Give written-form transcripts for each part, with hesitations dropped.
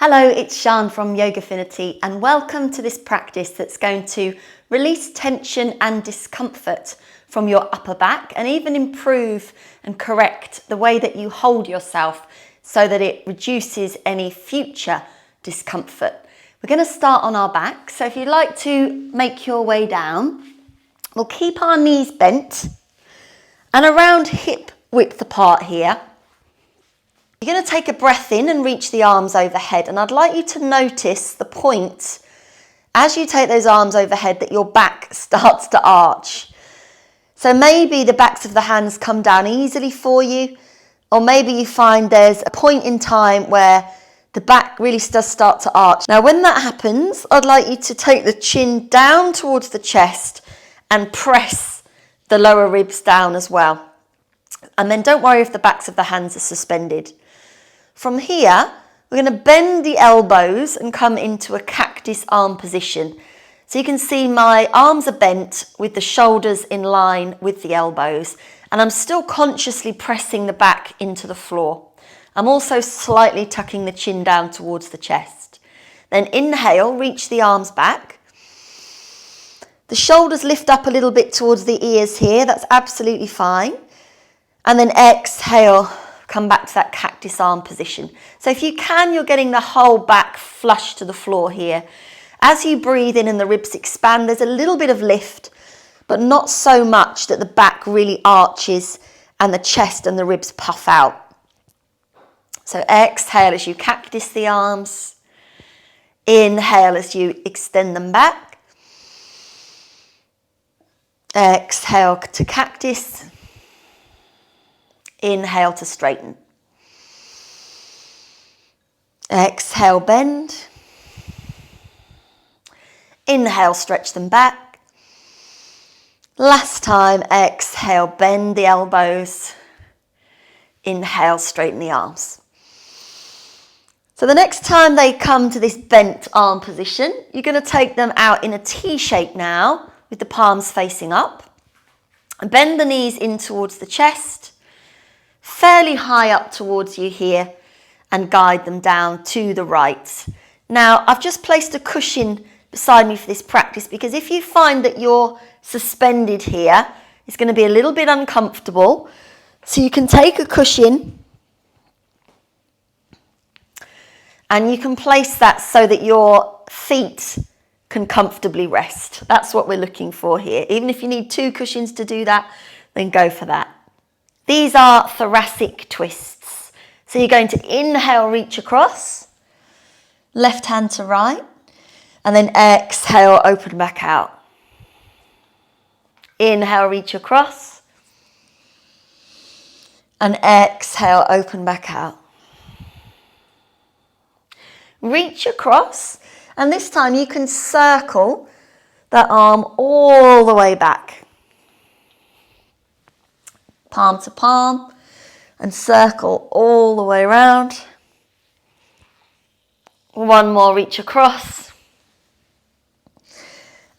Hello, it's Shan from Yogafinity and welcome to this practice that's going to release tension and discomfort from your upper back and even improve and correct the way that you hold yourself so that it reduces any future discomfort. We're going to start on our back, so if you'd like to make your way down, we'll keep our knees bent and around hip width apart here. You're going to take a breath in and reach the arms overhead, and I'd like you to notice the point as you take those arms overhead that your back starts to arch. So maybe the backs of the hands come down easily for you, or maybe you find there's a point in time where the back really does start to arch. Now when that happens, I'd like you to take the chin down towards the chest and press the lower ribs down as well. And then don't worry if the backs of the hands are suspended. From here, we're going to bend the elbows and come into a cactus arm position. So you can see my arms are bent with the shoulders in line with the elbows, and I'm still consciously pressing the back into the floor. I'm also slightly tucking the chin down towards the chest. Then inhale, reach the arms back. The shoulders lift up a little bit towards the ears here, that's absolutely fine. And then exhale, come back to that cactus arm position. So if you can, you're getting the whole back flush to the floor here. As you breathe in and the ribs expand, there's a little bit of lift, but not so much that the back really arches and the chest and the ribs puff out. So exhale as you cactus the arms. Inhale as you extend them back. Exhale to cactus. Inhale to straighten. Exhale, bend. Inhale, stretch them back. Last time, exhale, bend the elbows. Inhale, straighten the arms. So the next time they come to this bent arm position, you're going to take them out in a T shape now with the palms facing up. And bend the knees in towards the chest. Fairly high up towards you here, and guide them down to the right. Now, I've just placed a cushion beside me for this practice because if you find that you're suspended here, it's going to be a little bit uncomfortable. So you can take a cushion and you can place that so that your feet can comfortably rest. That's what we're looking for here. Even if you need two cushions to do that, then go for that. These are thoracic twists. So you're going to inhale, reach across, left hand to right, and then exhale, open back out. Inhale, reach across, and exhale, open back out. Reach across, and this time you can circle that arm all the way back. Palm to palm, and circle all the way around. One more, reach across,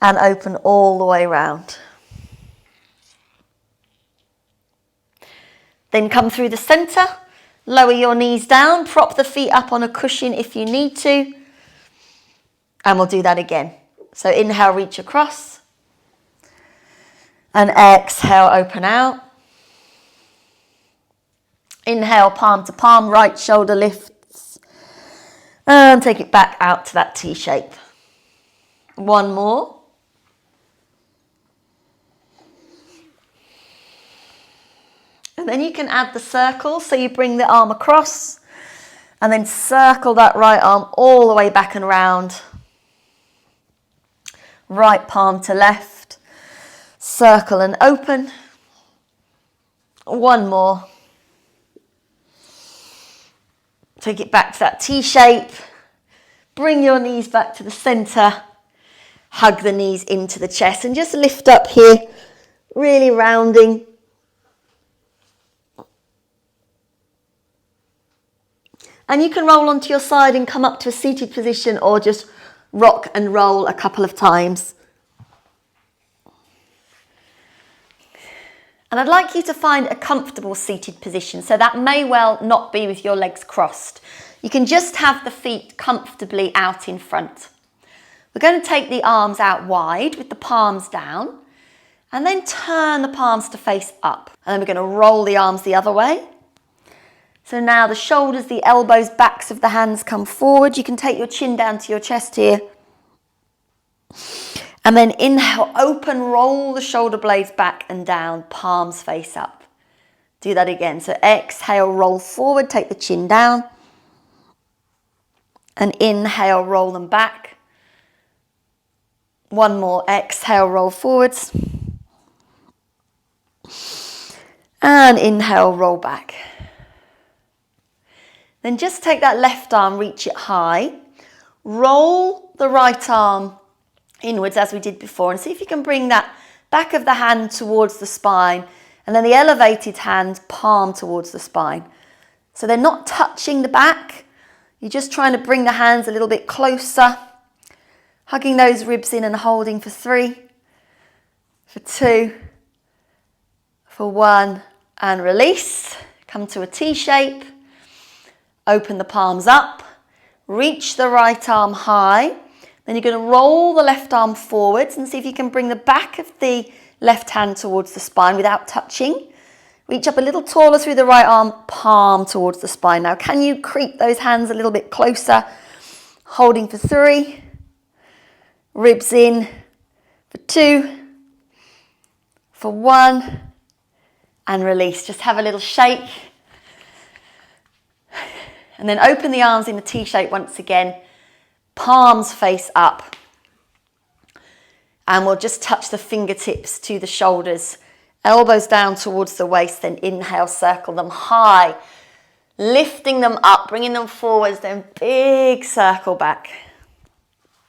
and open all the way around. Then come through the center, lower your knees down, prop the feet up on a cushion if you need to, and we'll do that again. So inhale, reach across, and exhale, open out. Inhale, palm to palm, right shoulder lifts, and take it back out to that T shape. One more. And then you can add the circle, so you bring the arm across and then circle that right arm all the way back and around. Right palm to left, circle and open. One more. Take it back to that T shape. Bring your knees back to the center. Hug the knees into the chest and just lift up here, really rounding. And you can roll onto your side and come up to a seated position or just rock and roll a couple of times. And I'd like you to find a comfortable seated position. So that may well not be with your legs crossed. You can just have the feet comfortably out in front. We're going to take the arms out wide with the palms down and then turn the palms to face up. And then we're going to roll the arms the other way. So now the shoulders, the elbows, backs of the hands come forward. You can take your chin down to your chest here. And then inhale, open, roll the shoulder blades back and down, palms face up. Do that again. So exhale, roll forward, take the chin down. And inhale, roll them back. One more, exhale, roll forwards. And inhale, roll back. Then just take that left arm, reach it high. Roll the right arm inwards as we did before and see if you can bring that back of the hand towards the spine and then the elevated hand, palm towards the spine. So they're not touching the back. You're just trying to bring the hands a little bit closer, hugging those ribs in and holding for 3, for 2, for 1, and release. Come to a T shape. Open the palms up. Reach the right arm high. Then you're going to roll the left arm forwards and see if you can bring the back of the left hand towards the spine without touching. Reach up a little taller through the right arm, palm towards the spine. Now, can you creep those hands a little bit closer? Holding for 3, ribs in for 2, for 1, and release. Just have a little shake. And then open the arms in the T shape once again. Palms face up. And we'll just touch the fingertips to the shoulders. Elbows down towards the waist, then inhale, circle them high. Lifting them up, bringing them forwards, then big circle back.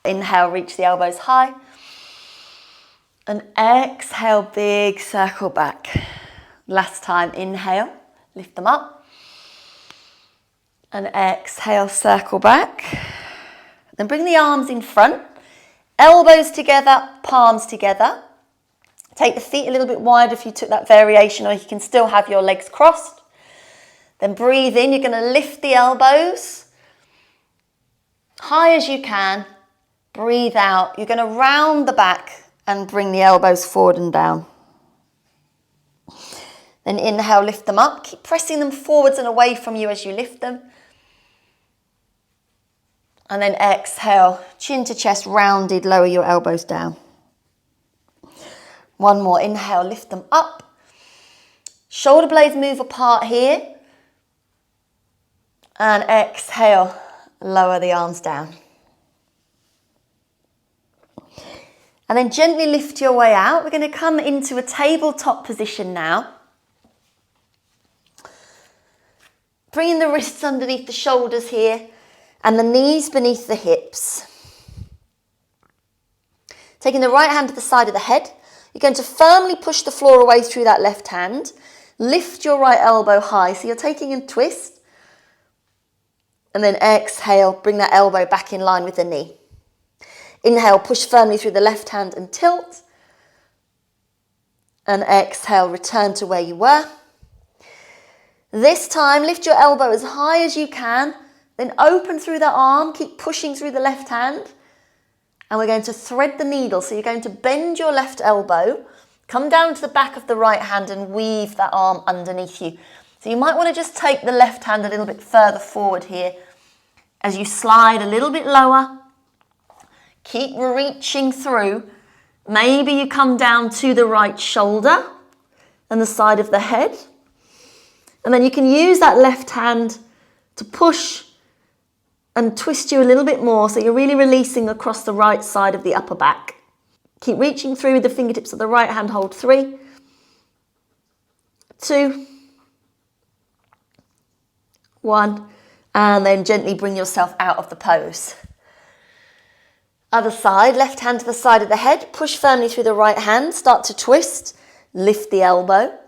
Inhale, reach the elbows high. And exhale, big circle back. Last time, inhale, lift them up. And exhale, circle back. Then bring the arms in front. Elbows together, palms together. Take the feet a little bit wide if you took that variation, or you can still have your legs crossed. Then breathe in. You're going to lift the elbows high as you can. Breathe out. You're going to round the back and bring the elbows forward and down. Then inhale, lift them up. Keep pressing them forwards and away from you as you lift them. And then exhale, chin to chest, rounded, lower your elbows down. One more, inhale, lift them up. Shoulder blades move apart here. And exhale, lower the arms down. And then gently lift your way out. We're going to come into a tabletop position now. Bringing the wrists underneath the shoulders here. And the knees beneath the hips. Taking the right hand to the side of the head, you're going to firmly push the floor away through that left hand. Lift your right elbow high, so you're taking a twist. And then exhale, bring that elbow back in line with the knee. Inhale, push firmly through the left hand and tilt. And exhale, return to where you were. This time, lift your elbow as high as you can. Then open through the arm, keep pushing through the left hand. And we're going to thread the needle. So you're going to bend your left elbow, come down to the back of the right hand and weave that arm underneath you. So you might want to just take the left hand a little bit further forward here as you slide a little bit lower. Keep reaching through. Maybe you come down to the right shoulder and the side of the head. And then you can use that left hand to push and twist you a little bit more, so you're really releasing across the right side of the upper back. Keep reaching through with the fingertips of the right hand, hold 3, 2, 1, and then gently bring yourself out of the pose. Other side, left hand to the side of the head, push firmly through the right hand, start to twist, lift the elbow,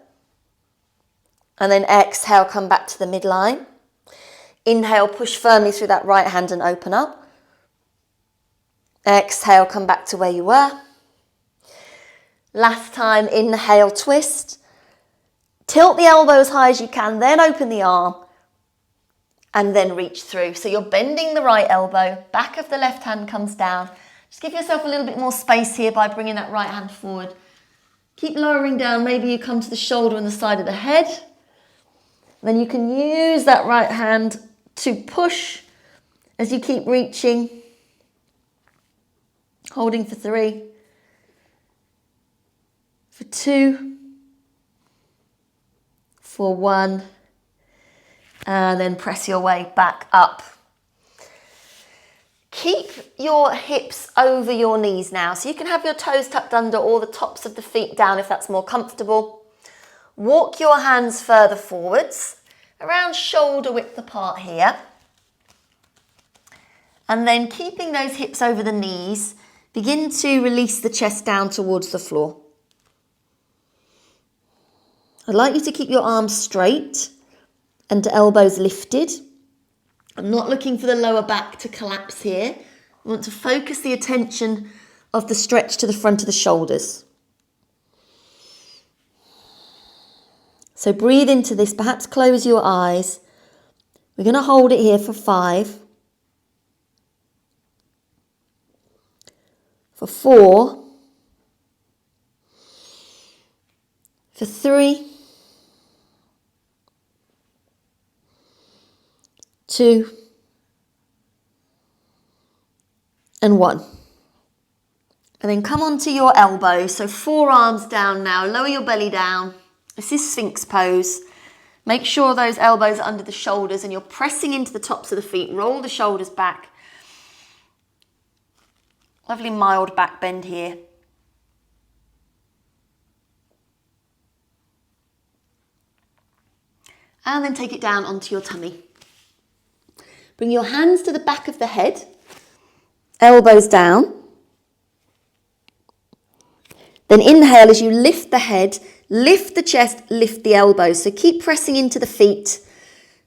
and then exhale, come back to the midline. Inhale, push firmly through that right hand and open up. Exhale, come back to where you were. Last time, inhale, twist. Tilt the elbow as high as you can, then open the arm. and then reach through. So you're bending the right elbow, back of the left hand comes down. Just give yourself a little bit more space here by bringing that right hand forward. Keep lowering down, maybe you come to the shoulder and the side of the head. Then you can use that right hand to push as you keep reaching. Holding for 3, for 2, for 1, and then press your way back up. Keep your hips over your knees now, so you can have your toes tucked under or the tops of the feet down if that's more comfortable. Walk your hands further forwards, around shoulder width apart here. And then keeping those hips over the knees, begin to release the chest down towards the floor. I'd like you to keep your arms straight and elbows lifted. I'm not looking for the lower back to collapse here. I want to focus the attention of the stretch to the front of the shoulders. So breathe into this, perhaps close your eyes. We're going to hold it here for 5, for 4, for 3, 2, and 1. And then come onto your elbows, so forearms down now, lower your belly down. This is Sphinx pose. Make sure those elbows are under the shoulders and you're pressing into the tops of the feet. Roll the shoulders back. Lovely mild back bend here. And then take it down onto your tummy. Bring your hands to the back of the head, elbows down. Then inhale as you lift the head, lift the chest, lift the elbows. So keep pressing into the feet.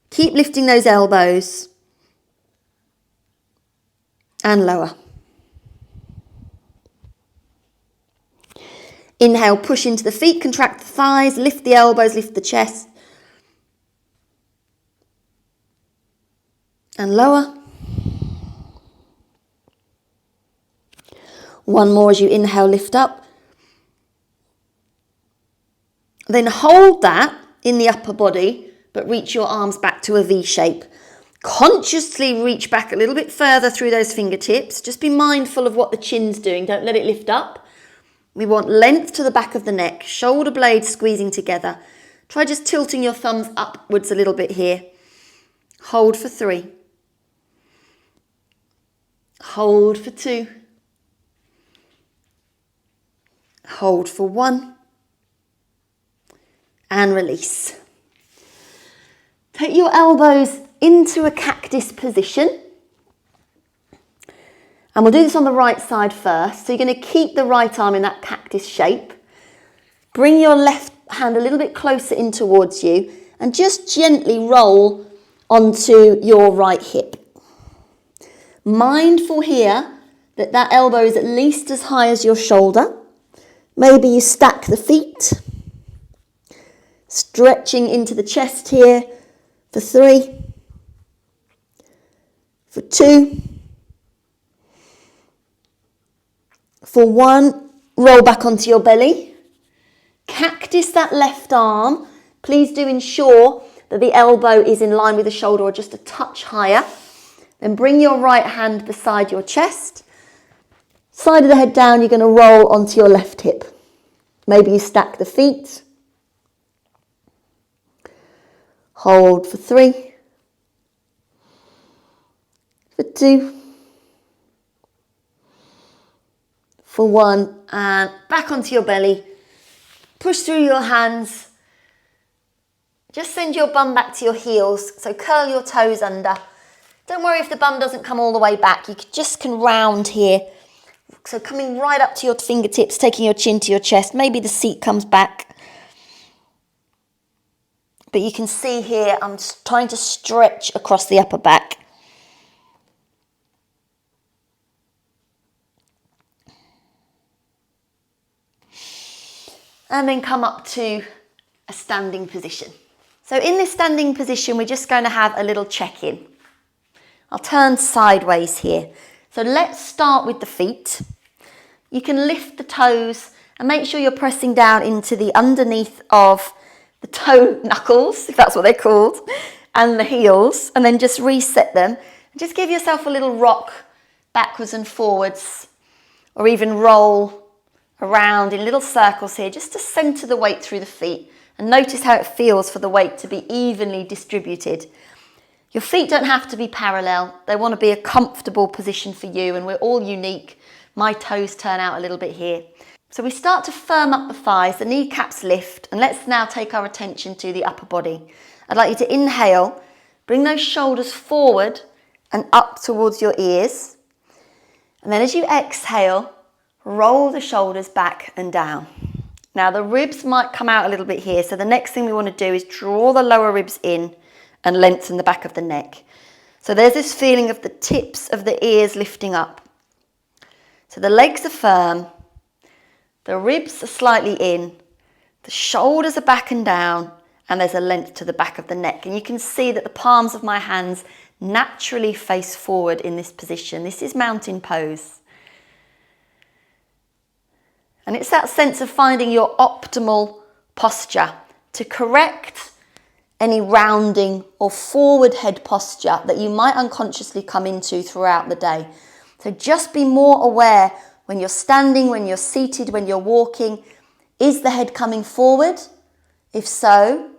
Keep lifting those elbows. And lower. Inhale, push into the feet, contract the thighs, lift the elbows, lift the chest. And lower. One more as you inhale, lift up. Then hold that in the upper body, but reach your arms back to a V shape. Consciously reach back a little bit further through those fingertips. Just be mindful of what the chin's doing. Don't let it lift up. We want length to the back of the neck, shoulder blades squeezing together. Try just tilting your thumbs upwards a little bit here. Hold for 3. Hold for 2. Hold for 1. And release. Take your elbows into a cactus position. And we'll do this on the right side first. So you're going to keep the right arm in that cactus shape. Bring your left hand a little bit closer in towards you and just gently roll onto your right hip. Mindful here that that elbow is at least as high as your shoulder. Maybe you stack the feet. Stretching into the chest here for 3, for 2, for 1, roll back onto your belly. Cactus that left arm. Please do ensure that the elbow is in line with the shoulder or just a touch higher. Then bring your right hand beside your chest. Side of the head down, you're going to roll onto your left hip. Maybe you stack the feet. Hold for 3, for 2, for 1, and back onto your belly. Push through your hands. Just send your bum back to your heels, so curl your toes under. Don't worry if the bum doesn't come all the way back. You just can round here. So coming right up to your fingertips, taking your chin to your chest. Maybe the seat comes back. But you can see here, I'm trying to stretch across the upper back. And then come up to a standing position. So in this standing position, we're just going to have a little check-in. I'll turn sideways here. So let's start with the feet. You can lift the toes and make sure you're pressing down into the underneath of the toe knuckles, if that's what they're called, and the heels, and then just reset them. Just give yourself a little rock backwards and forwards, or even roll around in little circles here, just to center the weight through the feet. And notice how it feels for the weight to be evenly distributed. Your feet don't have to be parallel. They want to be a comfortable position for you, and we're all unique. My toes turn out a little bit here. So we start to firm up the thighs, the kneecaps lift, and let's now take our attention to the upper body. I'd like you to inhale, bring those shoulders forward and up towards your ears. And then as you exhale, roll the shoulders back and down. Now the ribs might come out a little bit here, so the next thing we want to do is draw the lower ribs in and lengthen the back of the neck. So there's this feeling of the tips of the ears lifting up. So the legs are firm, the ribs are slightly in, the shoulders are back and down, and there's a length to the back of the neck. And you can see that the palms of my hands naturally face forward in this position. This is mountain pose. And it's that sense of finding your optimal posture to correct any rounding or forward head posture that you might unconsciously come into throughout the day. So just be more aware when you're standing, when you're seated, when you're walking. Is the head coming forward? If so,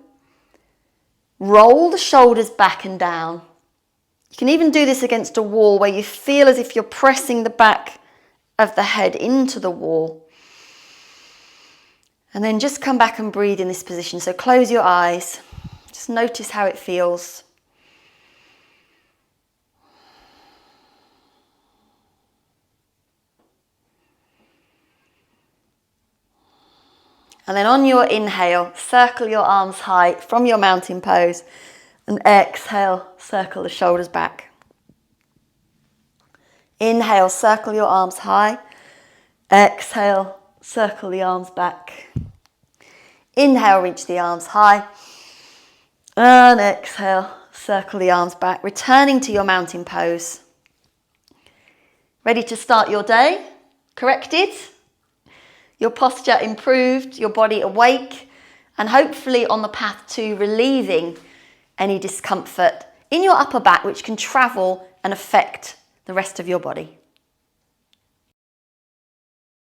roll the shoulders back and down. You can even do this against a wall where you feel as if you're pressing the back of the head into the wall. And then just come back and breathe in this position. So close your eyes. Just notice how it feels. And then on your inhale, circle your arms high from your mountain pose. And exhale, circle the shoulders back. Inhale, circle your arms high. Exhale, circle the arms back. Inhale, reach the arms high. And exhale, circle the arms back, returning to your mountain pose. Ready to start your day? Corrected? Your posture improved, your body awake, and hopefully on the path to relieving any discomfort in your upper back, which can travel and affect the rest of your body.